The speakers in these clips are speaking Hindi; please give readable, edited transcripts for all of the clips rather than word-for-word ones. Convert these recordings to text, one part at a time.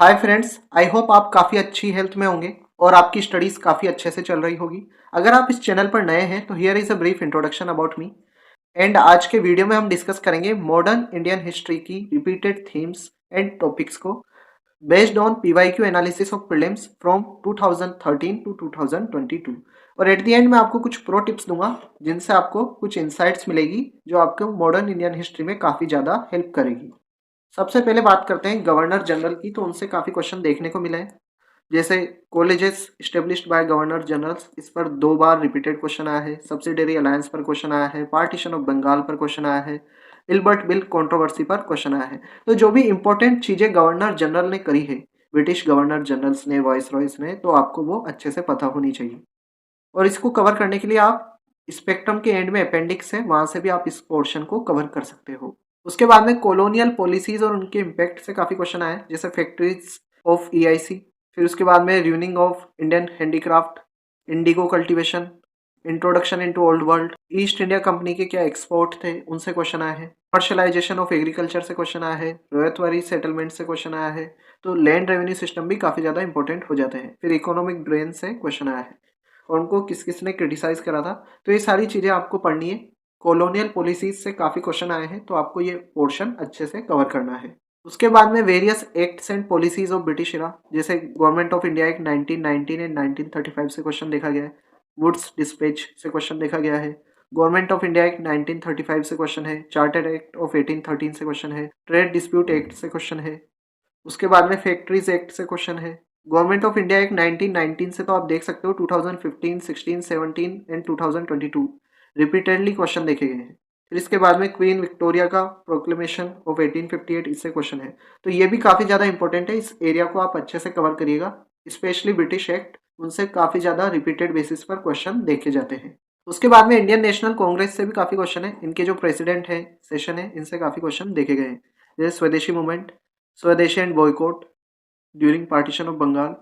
हाय फ्रेंड्स, आई होप आप काफ़ी अच्छी हेल्थ में होंगे और आपकी स्टडीज़ काफ़ी अच्छे से चल रही होगी। अगर आप इस चैनल पर नए हैं तो here is a brief introduction about me. And आज के वीडियो में हम डिस्कस करेंगे मॉडर्न इंडियन हिस्ट्री की रिपीटेड थीम्स एंड टॉपिक्स को based on PYQ analysis of prelims from 2013 to 2022। और एट द एंड मैं आपको कुछ प्रो टिप्स दूंगा जिनसे आपको कुछ इंसाइट्स मिलेगी जो आपको मॉडर्न इंडियन हिस्ट्री में काफ़ी ज़्यादा हेल्प करेगी। सबसे पहले बात करते हैं गवर्नर जनरल की, तो उनसे काफ़ी क्वेश्चन देखने को मिले हैं। जैसे colleges established bye governor generals, इस पर 2 बार रिपीटेड क्वेश्चन आया है। सब्सिडरी अलायंस पर क्वेश्चन आया है। पार्टीशन ऑफ बंगाल पर क्वेश्चन आया है। इल्बर्ट बिल कंट्रोवर्सी पर क्वेश्चन आया है। तो जो भी इंपॉर्टेंट चीज़ें गवर्नर जनरल ने करी है, ब्रिटिश गवर्नर जनरल्स ने, वॉइस रॉयस ने, तो आपको वो अच्छे से पता होनी चाहिए। और इसको कवर करने के लिए आप स्पेक्ट्रम के एंड में अपेंडिक्स है, वहां से भी आप इस पोर्शन को कवर कर सकते हो। उसके बाद में कॉलोनियल पॉलिसीज और उनके इम्पैक्ट से काफी क्वेश्चन आए, जैसे फैक्ट्रीज ऑफ ईआईसी। फिर उसके बाद में ruining of Indian handicraft, indigo cultivation, introduction into old world, East India Company के क्या एक्सपोर्ट थे, उनसे क्वेश्चन आए हैं। कमर्शलाइजेशन ऑफ एग्रीकल्चर से क्वेश्चन आया है। रोयतवारी सेटलमेंट से क्वेश्चन आया है। तो लैंड रेवेन्यू सिस्टम भी काफी ज्यादा इंपॉर्टेंट हो जाते हैं। फिर इकोनॉमिक ड्रेन से क्वेश्चन आया है और उनको किस किस ने क्रिटिसाइज करा था। तो ये सारी चीज़ें आपको पढ़नी है। कॉलोनियल पॉलिसीज से काफ़ी क्वेश्चन आए हैं, तो आपको ये पोर्शन अच्छे से कवर करना है। उसके बाद में various acts and policies of British era, जैसे government of India act 1919 and 1935 से क्वेश्चन देखा गया है। वुड्स डिस्पैच से क्वेश्चन देखा गया है। गवर्नमेंट ऑफ इंडिया एक्ट 1935 से क्वेश्चन है। चार्टर्ड एक्ट ऑफ 1813 से क्वेश्चन है। ट्रेड डिस्प्यूट एक्ट से क्वेश्चन है। उसके बाद में फैक्ट्रीज एक्ट से क्वेश्चन है। गवर्नमेंट ऑफ इंडिया एक्ट 1919 से तो आप देख सकते हो 2015, 16, 17 एंड 2022 रिपीटेडली क्वेश्चन देखे गए हैं। फिर इसके बाद में क्वीन विक्टोरिया का प्रोक्लेमेशन ऑफ 1858, इससे क्वेश्चन है। तो ये भी काफ़ी ज़्यादा इंपॉर्टेंट है, इस एरिया को आप अच्छे से कवर करिएगा। स्पेशली ब्रिटिश एक्ट, उनसे काफ़ी ज़्यादा रिपीटेड बेसिस पर क्वेश्चन देखे जाते हैं। उसके बाद में इंडियन नेशनल कांग्रेस से भी काफ़ी क्वेश्चन है। इनके जो प्रेसिडेंट है, सेशन है, इनसे काफ़ी क्वेश्चन देखे गए हैं। जैसे Swadeshi movement, Swadeshi and boycott during partition of Bengal.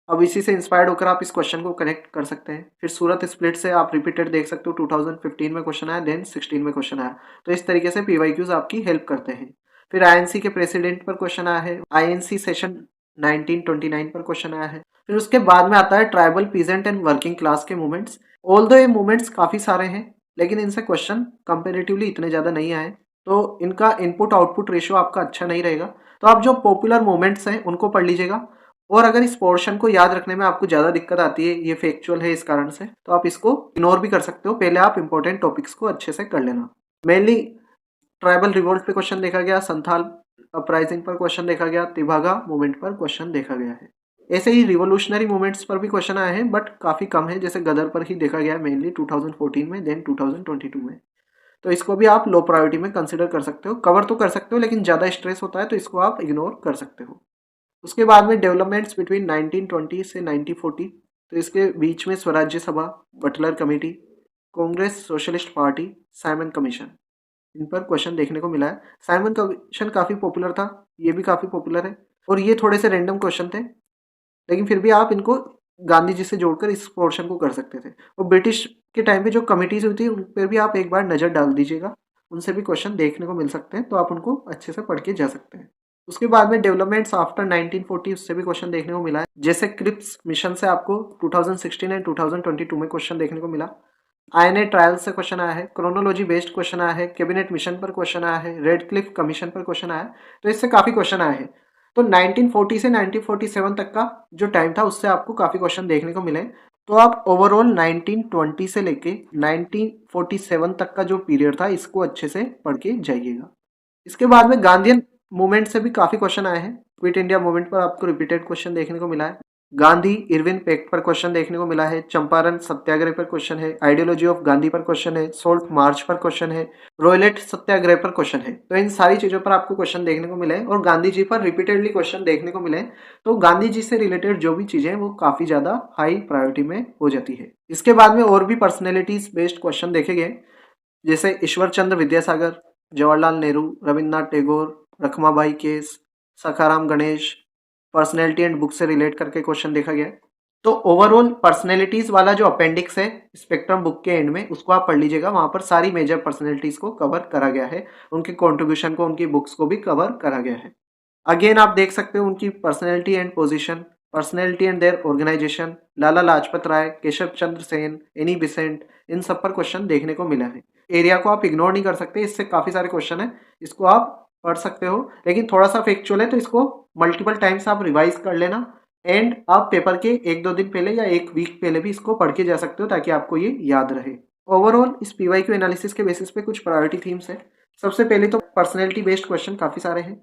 अब इसी से इंस्पायर्ड होकर आप इस क्वेश्चन को कनेक्ट कर सकते हैं। फिर सूरत स्प्लिट से आप रिपीटेड देख सकते हो, 2015 में क्वेश्चन आया, देन 16 में क्वेश्चन आया। तो इस तरीके से पीवाईक्यूज आपकी हेल्प करते हैं। फिर आईएनसी के प्रेसिडेंट पर क्वेश्चन आया है। आईएनसी सेशन 1929 पर क्वेश्चन आया है। फिर उसके बाद में आता है tribal, peasant and working class के मूवमेंट्स। ऑल्दो ये मूवमेंट्स काफ़ी सारे हैं, लेकिन इनसे क्वेश्चन कंपेरेटिवली इतने ज़्यादा नहीं आए, तो इनका इनपुट आउटपुट रेशियो आपका अच्छा नहीं रहेगा। तो आप जो पॉपुलर मूवमेंट्स हैं उनको पढ़ लीजिएगा। और अगर इस पोर्शन को याद रखने में आपको ज़्यादा दिक्कत आती है, ये फैक्चुअल है इस कारण से, तो आप इसको इग्नोर भी कर सकते हो। पहले आप इंपॉर्टेंट टॉपिक्स को अच्छे से कर लेना। मेनली ट्राइबल रिवोल्ट पे क्वेश्चन देखा गया, संथाल अपराइजिंग पर क्वेश्चन देखा गया, तिभागा मूवमेंट पर क्वेश्चन देखा गया है। ऐसे ही रिवोल्यूशनरी मूवमेंट्स पर भी क्वेश्चन आए हैं, बट काफ़ी कम है। जैसे गदर पर ही देखा गया है मेनली 2014 में, देन 2022 में। तो इसको भी आप लो प्रायोरिटी में कंसिडर कर सकते हो। कवर तो कर सकते हो, लेकिन ज़्यादा स्ट्रेस होता है तो इसको आप इग्नोर कर सकते हो। उसके बाद में डेवलपमेंट्स बिटवीन 1920 से 1940, तो इसके बीच में Swarajya Sabha, Butler committee, Congress socialist party, Simon commission, इन पर क्वेश्चन देखने को मिला है। साइमन कमीशन काफ़ी पॉपुलर था, ये भी काफ़ी पॉपुलर है। और ये थोड़े से रैंडम क्वेश्चन थे, लेकिन फिर भी आप इनको गांधी जी से जोड़कर इस पोर्शन को कर सकते थे। और ब्रिटिश के टाइम पे जो कमिटीज हुई थी उन पर भी आप एक बार नज़र डाल दीजिएगा, उनसे भी क्वेश्चन देखने को मिल सकते हैं, तो आप उनको अच्छे से पढ़ के जा सकते हैं। उसके बाद में डेवलपमेंट्स आफ्टर 1940, उससे भी क्वेश्चन देखने को मिला है। जैसे क्रिप्स मिशन से आपको 2016 एंड 2022 में क्वेश्चन देखने को मिला। आईएनए ट्रायल से क्वेश्चन आया है। क्रोनोलॉजी बेस्ड क्वेश्चन आया है। कैबिनेट मिशन पर क्वेश्चन आया है। रेड क्लिफ कमीशन पर क्वेश्चन आया है। तो इससे काफ़ी क्वेश्चन आए हैं। तो 1940 से 1947 तक का जो टाइम था, उससे आपको काफ़ी क्वेश्चन देखने को मिले। तो आप ओवरऑल 1920 से लेके 1947 तक का जो पीरियड था, इसको अच्छे से पढ़ के जाइएगा। इसके बाद में गांधीयन मूवमेंट से भी काफ़ी क्वेश्चन आए हैं। क्विट इंडिया मूवमेंट पर आपको रिपीटेड क्वेश्चन देखने को मिला है। गांधी इरविन पैक्ट पर क्वेश्चन देखने को मिला है। चंपारण सत्याग्रह पर क्वेश्चन है। आइडियोलॉजी ऑफ गांधी पर क्वेश्चन है। सोल्ट मार्च पर क्वेश्चन है। रॉयलेट सत्याग्रह पर क्वेश्चन है। तो इन सारी चीज़ों पर आपको क्वेश्चन देखने को मिले और गांधी जी पर रिपीटेडली क्वेश्चन देखने को मिले। तो गांधी जी से रिलेटेड जो भी चीज़ें हैं वो काफ़ी ज़्यादा हाई प्रायोरिटी में हो जाती है। इसके बाद में और भी पर्सनैलिटीज बेस्ड क्वेश्चन देखे गए, जैसे Ishwar Chandra Vidyasagar, Jawaharlal Nehru, Rabindranath Tagore, Rakhmabai case, Sakharam Ganesh, personality and book से रिलेट करके क्वेश्चन देखा गया। तो ओवरऑल पर्सनैलिटीज वाला जो अपेंडिक्स है स्पेक्ट्रम बुक के एंड में, उसको आप पढ़ लीजिएगा। वहां पर सारी मेजर पर्सनैलिटीज को कवर करा गया है, उनके कॉन्ट्रीब्यूशन को, उनकी बुक्स को भी कवर करा गया है। अगेन आप देख सकते हो उनकी personality and position, personality and their organisation, Lala Lajpat Rai, Keshab Chandra Sen, Annie Besant, इन सब पर क्वेश्चन देखने को मिला है। एरिया को आप इग्नोर नहीं कर सकते, इससे काफ़ी सारे क्वेश्चन है, इसको आप पढ़ सकते हो, लेकिन थोड़ा सा फैक्चुअल है तो इसको मल्टीपल टाइम्स आप रिवाइज कर लेना एंड आप पेपर के 1-2 दिन पहले या 1 वीक पहले भी इसको पढ़ के जा सकते हो ताकि आपको ये याद रहे। ओवरऑल इस पीवाईक्यू एनालिसिस के बेसिस पे कुछ प्रायोरिटी थीम्स है। सबसे पहले तो पर्सनैलिटी बेस्ड क्वेश्चन काफ़ी सारे हैं।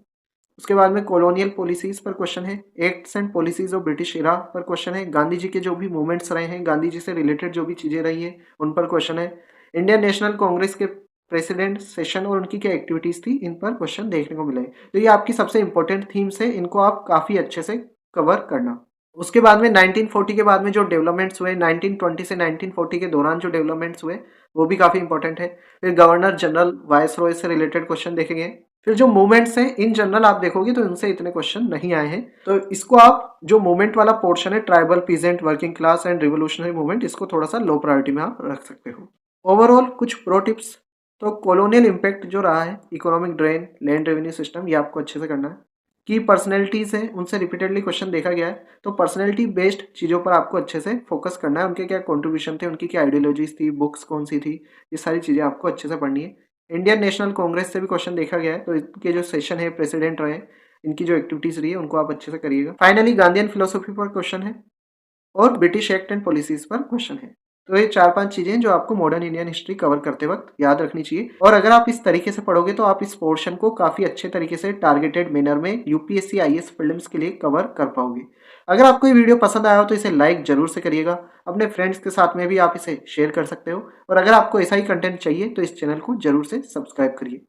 उसके बाद में कॉलोनियल पॉलिसीज पर क्वेश्चन है, acts and policies of British era पर क्वेश्चन है, गांधी जी के जो भी मूवमेंट्स रहे हैं, गांधी जी से रिलेटेड जो भी चीज़ें रही है उन पर क्वेश्चन है, इंडियन नेशनल कांग्रेस के प्रेसिडेंट सेशन और उनकी क्या एक्टिविटीज़ थी इन पर क्वेश्चन देखने को मिले। तो ये आपकी सबसे इंपॉर्टेंट थीम्स है, इनको आप काफ़ी अच्छे से कवर करना। उसके बाद में 1940 के बाद में जो डेवलपमेंट्स हुए, 1920 से 1940 के दौरान जो डेवलपमेंट्स हुए वो भी काफ़ी इंपॉर्टेंट है। फिर गवर्नर जनरल वाइस रॉय से रिलेटेड क्वेश्चन देखेंगे। फिर जो मूवमेंट्स हैं इन जनरल आप देखोगे तो इनसे इतने क्वेश्चन नहीं आए हैं, तो इसको आप जो मूवमेंट वाला पोर्शन है, tribal, peasant, working class and revolutionary movement, इसको थोड़ा सा लो प्रायोरिटी में आप रख सकते हो। ओवरऑल कुछ प्रो टिप्स, तो कॉलोनियल इम्पैक्ट जो रहा है, economic drain, land revenue system, ये आपको अच्छे से करना है। की पर्सनैलिटीज़ हैं उनसे रिपीटेडली क्वेश्चन देखा गया है, तो पर्सनैलिटी बेस्ड चीज़ों पर आपको अच्छे से फोकस करना है, उनके क्या कंट्रीब्यूशन थे, उनकी क्या आइडियोलॉजीज थी, बुक्स कौन सी थी, ये सारी चीज़ें आपको अच्छे से पढ़नी है। इंडियन नेशनल कांग्रेस से भी क्वेश्चन देखा गया है, तो इनके जो सेशन है, प्रेसिडेंट रहे, इनकी जो एक्टिविटीज़ रही है उनको आप अच्छे से करिएगा। फाइनली गांधीयन फिलोसफी पर क्वेश्चन है और ब्रिटिश एक्ट एंड पॉलिसीज पर क्वेश्चन है। तो ये 4-5 चीजें जो आपको मॉडर्न इंडियन हिस्ट्री कवर करते वक्त याद रखनी चाहिए, और अगर आप इस तरीके से पढ़ोगे तो आप इस पोर्शन को काफी अच्छे तरीके से टारगेटेड मैनर में यूपीएससी आईएएस प्रीलिम्स के लिए कवर कर पाओगे। अगर आपको ये वीडियो पसंद आया हो तो इसे लाइक जरूर से करिएगा, अपने फ्रेंड्स के साथ में भी आप इसे शेयर कर सकते हो, और अगर आपको ऐसा ही कंटेंट चाहिए तो इस चैनल को जरूर से सब्सक्राइब करिए।